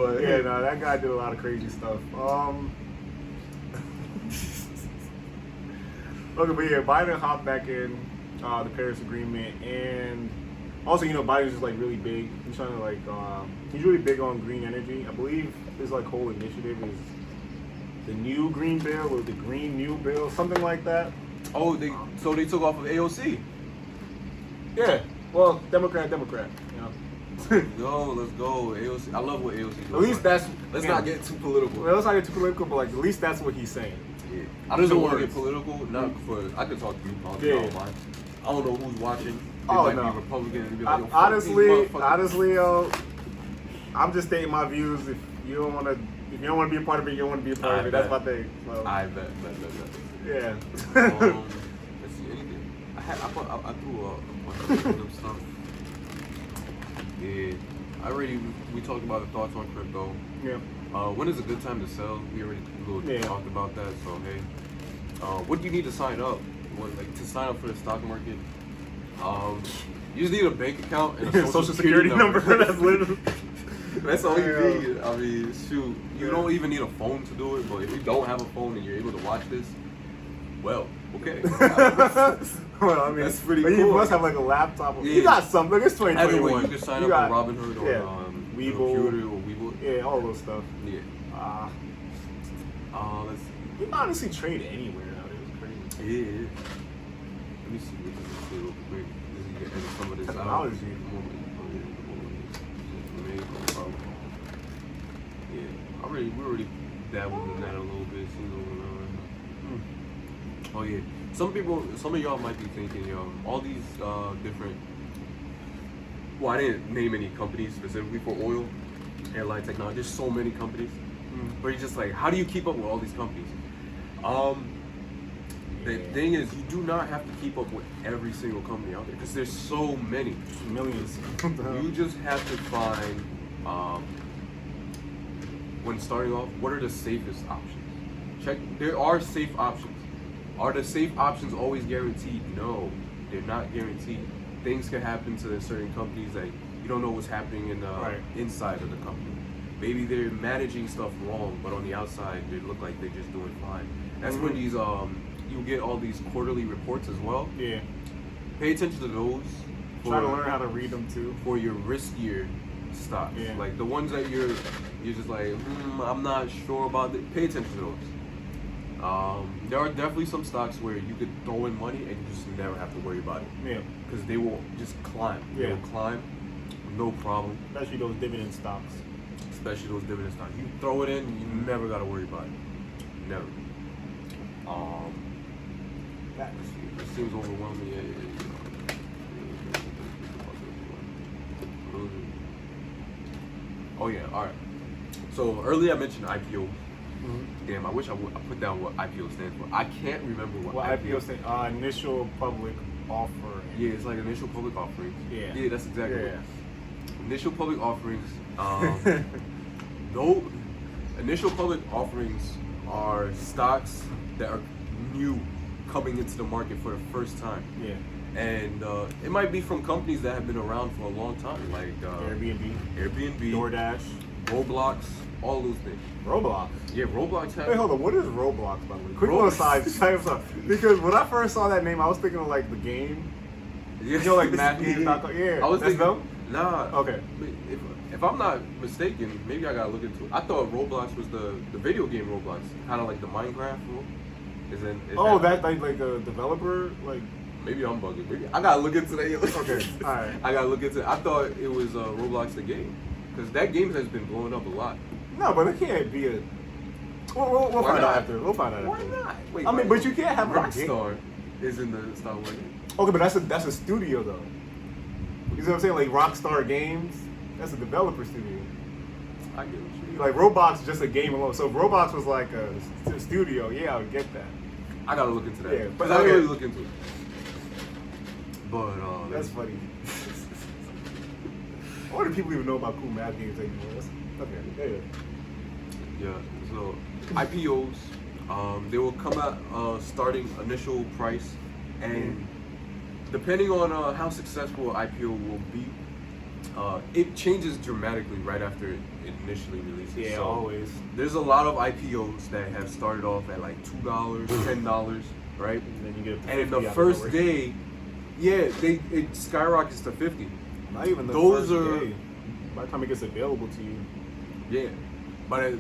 but yeah, no, that guy did a lot of crazy stuff. Okay, but yeah, Biden hopped back in the Paris Agreement, and also, you know, Biden's just like really big. He's trying to like, he's really big on green energy. I believe his like whole initiative is the new green bill or the green new bill, something like that. Oh, so they took off of AOC. Yeah, well, Democrat, you know. Let's go. AOC. I love what AOC does. At least that's. Let's not get too political. Well, let's not get too political, but like at least that's what he's saying. Yeah. I don't want to get political. Not for. I could talk to you politics. Yeah. I don't mind. I don't know who's watching. They Oh might no. be Republican and be like, honestly, I'm just stating my views. If you don't want to be a part of it, you don't want to be a part of it. That's my thing. So. I bet. Yeah. Let's see anything. I threw a bunch of random stuff. Yeah. We talked about the thoughts on crypto. Yeah. When is a good time to sell? We already talked about that. So hey, what do you need to sign up? To sign up for the stock market? You just need a bank account and a social security number. That's literally. That's all you need. I mean, shoot, you don't even need a phone to do it. But if you don't have a phone and you're able to watch this, well, okay. Well, I mean, that's pretty cool. You must have like a laptop. You got something. It's 2021. Everyone, you can sign up on Robinhood or Webull. Computer or Webull. Yeah, all those stuff. Yeah. Let's see. You can honestly trade anywhere nowadays. It's crazy. Yeah. Let me see. What does it say real quick? This is getting some of this technology. Yeah. We already dabbled in that a little bit. Oh yeah. Some of y'all might be thinking, all these different. Well, I didn't name any companies specifically for oil, airline technology. There's so many companies, but you're just like, how do you keep up with all these companies? The thing is, you do not have to keep up with every single company out there because there's so many, millions. You just have to find, when starting off, what are the safest options? Check. There are safe options. Are the safe options always guaranteed? No, they're not guaranteed. Things can happen to certain companies that you don't know what's happening in the inside of the company. Maybe they're managing stuff wrong, but on the outside they look like they're just doing fine. That's when these you get all these quarterly reports as well. Yeah. Pay attention to those. Try to learn how to read them too. For your riskier stocks, like the ones that you're just like, I'm not sure about it. Pay attention to those. There are definitely some stocks where you could throw in money and you just never have to worry about it. Yeah. Because they will just climb. Yeah. They will climb, no problem. Especially those dividend stocks. You throw it in, you never got to worry about it. Never. It seems overwhelming. Oh yeah, all right. So earlier I mentioned IPO. Damn, I wish I put down what IPO stands for. I can't remember what IPO stands for. Initial public offering. Yeah, it's like initial public offerings. Yeah. Yeah, that's exactly it. Initial public offerings. Initial public offerings are stocks that are new, coming into the market for the first time. Yeah. And it might be from companies that have been around for a long time, like Airbnb, DoorDash, Roblox, all those things. Roblox? Yeah, Roblox has... Wait, hold on. What is Roblox, by the way? Quick little side. Because when I first saw that name, I was thinking of like the game. Yeah. You know, like math games. Yeah. I was thinking... Them? Nah. Okay. If I'm not mistaken, maybe I gotta look into it. I thought Roblox was the video game Roblox. Kind of like the Minecraft rule. That like a developer? Like... Maybe I'm bugging. Maybe I gotta look into that. Okay, alright. I gotta look into it. I thought it was Roblox the game. Because that game has been blowing up a lot. No, but it can't be a... We'll find out after. Why not? Wait, I mean, but you can't have Rockstar is in the Star Wars. Okay, but that's a studio though. You see what I'm saying? Like Rockstar Games, that's a developer studio. I get what you mean. Like Roblox is just a game alone. So if Roblox was like a studio, yeah, I would get that. I gotta look into that. Yeah, but I didn't really look into it. But that's funny. I wonder if people even know about cool math games anymore. Okay, yeah. So IPOs, they will come at starting initial price, and depending on how successful an IPO will be, it changes dramatically right after it initially releases. Yeah, so always. There's a lot of IPOs that have started off at like $2, $10, right? And then you get up to And in 50 the out first of nowhere. day, yeah, it skyrockets to 50. Not even the Those first are- day. By the time it gets available to you. Yeah, but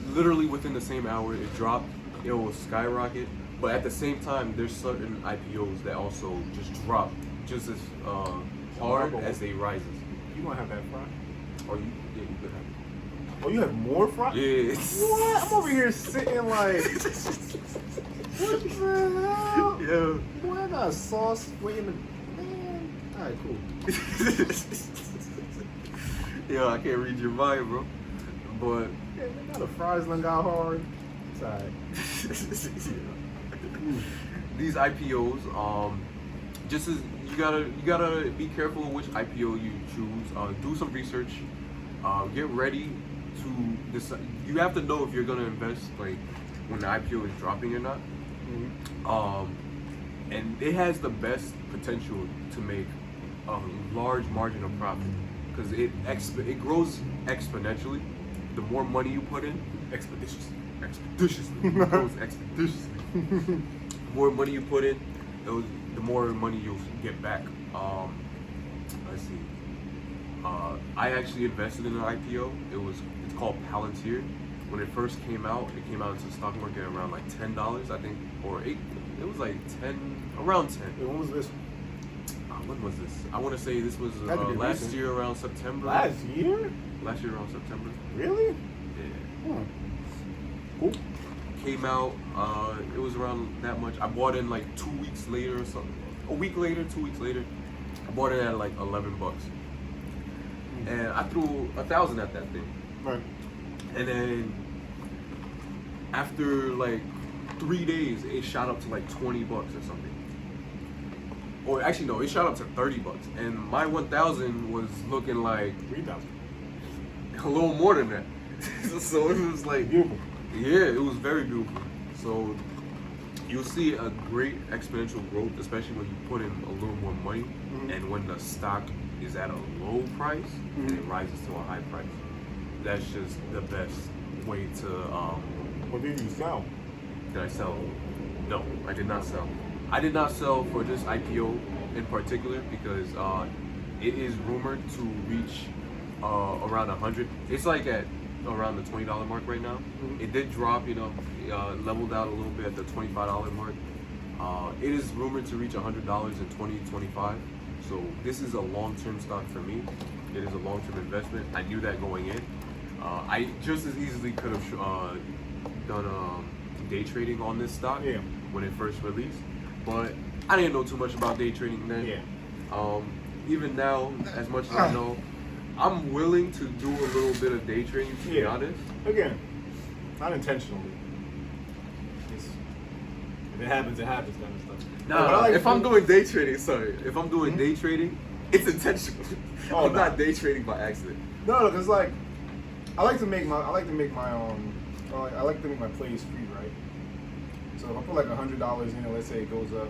literally within the same hour it dropped, it will skyrocket. But at the same time, there's certain IPOs that also just drop just as hard as they rises. You don't have that fry. Or you could have. Oh, you have more fry? Yeah. What? I'm over here sitting like, what the hell? Yeah. Boy, I got sauce waiting to, man. All right, cool. Yo, I can't read your mind, bro. But Yeah, they got the fries done got hard. It's all right. these IPOs, just as you gotta be careful which IPO you choose. Do some research. Get ready to decide. You have to know if you're gonna invest like when the IPO is dropping or not. And it has the best potential to make a large margin of profit because it grows exponentially. The more money you put in, expeditiously, it grows expeditiously. The more money you put in, the more money you'll get back. Let's see. I actually invested in an IPO. It's called Palantir. When it first came out into the stock market around like $10, I think, or $8. It was like around 10. Wait, when was this? When was this? I want to say this was Had to be last recent. year around September. Last year? Last year around September. Really? Yeah. Cool. Came out. It was around that much. I bought in like 2 weeks later or something. A week later, 2 weeks later. I bought it at like $11, and I threw 1,000 at that thing. Right. And then after like 3 days, it shot up to like $20 or something. Or actually no, it shot up to $30, and my 1,000 was looking like 3,000. a little more than that. So it was like, Beautiful. yeah, it was very beautiful. So you'll see a great exponential growth, especially when you put in a little more money, and when the stock is at a low price and it rises to a high price. That's just the best way to. What did you sell? Did I sell? No, I did not sell. I did not sell for this IPO in particular because it is rumored to reach around 100. It's like at around the $20 mark right now. It did drop, leveled out a little bit at the $25 mark. It is rumored to reach $100 in 2025. So this is a long-term stock for me. It is a long-term investment. I knew that going in. I just as easily could have done day trading on this stock when it first released, but I didn't know too much about day trading then. Even now, as much as I know, I'm willing to do a little bit of day trading, to be honest. Again, not intentionally. If it happens, it happens kind of stuff. Nah, if I'm doing day trading, if I'm doing day trading, it's intentional. I'm not day trading by accident. No, because like, I like to make my plays free, right? So if I put like $100 in it, let's say it goes up.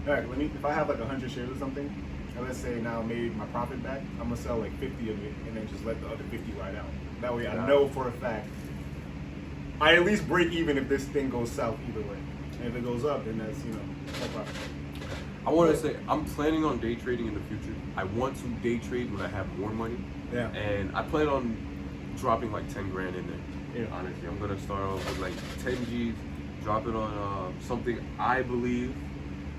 Alright, if I have like 100 shares or something, and let's say now I made my profit back, I'm gonna sell like 50 of it and then just let the other 50 ride out. That way I know for a fact I at least break even if this thing goes south either way. And if it goes up, then that's no profit. I want to say I'm planning on day trading in the future. I want to day trade when I have more money. Yeah. And I plan on dropping like 10 grand in there. Yeah. Honestly, I'm gonna start off with like 10 G's, drop it on something I believe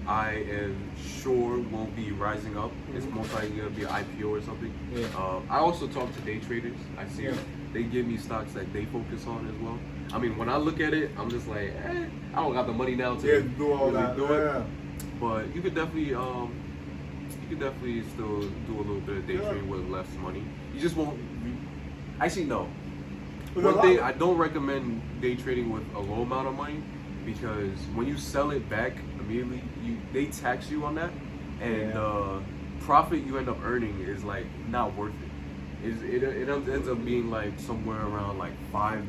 I am sure won't be rising up. It's most likely gonna be an IPO or something. Yeah. I also talk to day traders. I see they give me stocks that they focus on as well. I mean, when I look at it, I'm just like, I don't got the money now to do all really that. do it. But you could definitely still do a little bit of day trading with less money. You just won't. Actually, no. One thing, I don't recommend day trading with a low amount of money because when you sell it back immediately, they tax you on that, and the profit you end up earning is like not worth it. It ends up being like somewhere around like $5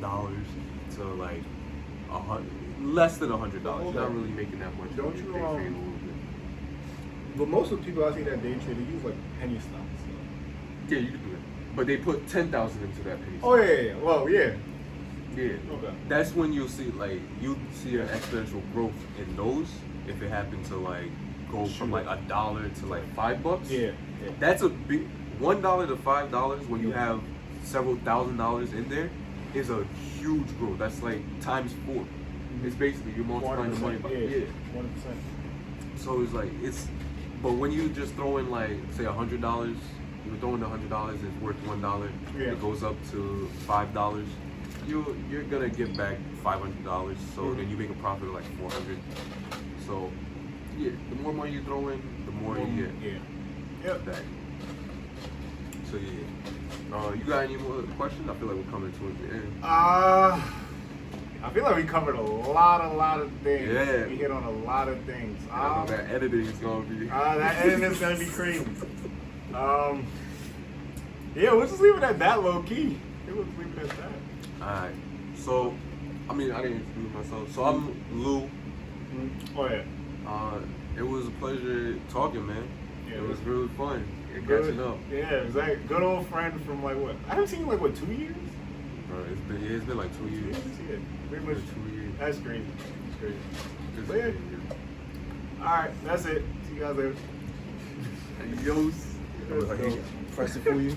to like less than $100. You're not really making that much. Don't you day trading a little bit. But most of the people I see that day trade, they use like penny stocks. Yeah, you can do that. But they put 10,000 into that penny stock. Oh yeah. Well, yeah. Yeah. Okay. That's when you'll see you see an exponential growth in those if it happened to go from $1 to $5. Yeah. That's a big $1 to $5 when you have several $1,000s in there is a huge growth. That's times 4. It's basically you're multiplying the money by 100%. So but when you just throw in say $100, you're throwing $100 is worth $1. Yeah. It goes up to $5. You're gonna get back $500. So then you make a profit of $400. So yeah, the more money you throw in, the more you get back. So yeah. You got any more questions? I feel like we're coming towards the end. I feel like we covered a lot of things. Yeah. We hit on a lot of things. That editing is gonna be. That editing is gonna be crazy. Yeah, we'll just leave it at that, low key. We'll just leave it at that. Alright. So, I didn't introduce myself. So I'm Lou. Oh yeah. It was a pleasure talking, man. Yeah, it was really fun. Good. Catching up. Yeah, it was good old friend from what? I haven't seen you 2 years. It's been 2 years. Yeah, pretty much 2 years. That's crazy. That's crazy. It's But yeah. crazy. All right, that's it. See you guys later. Adios. Press it for you.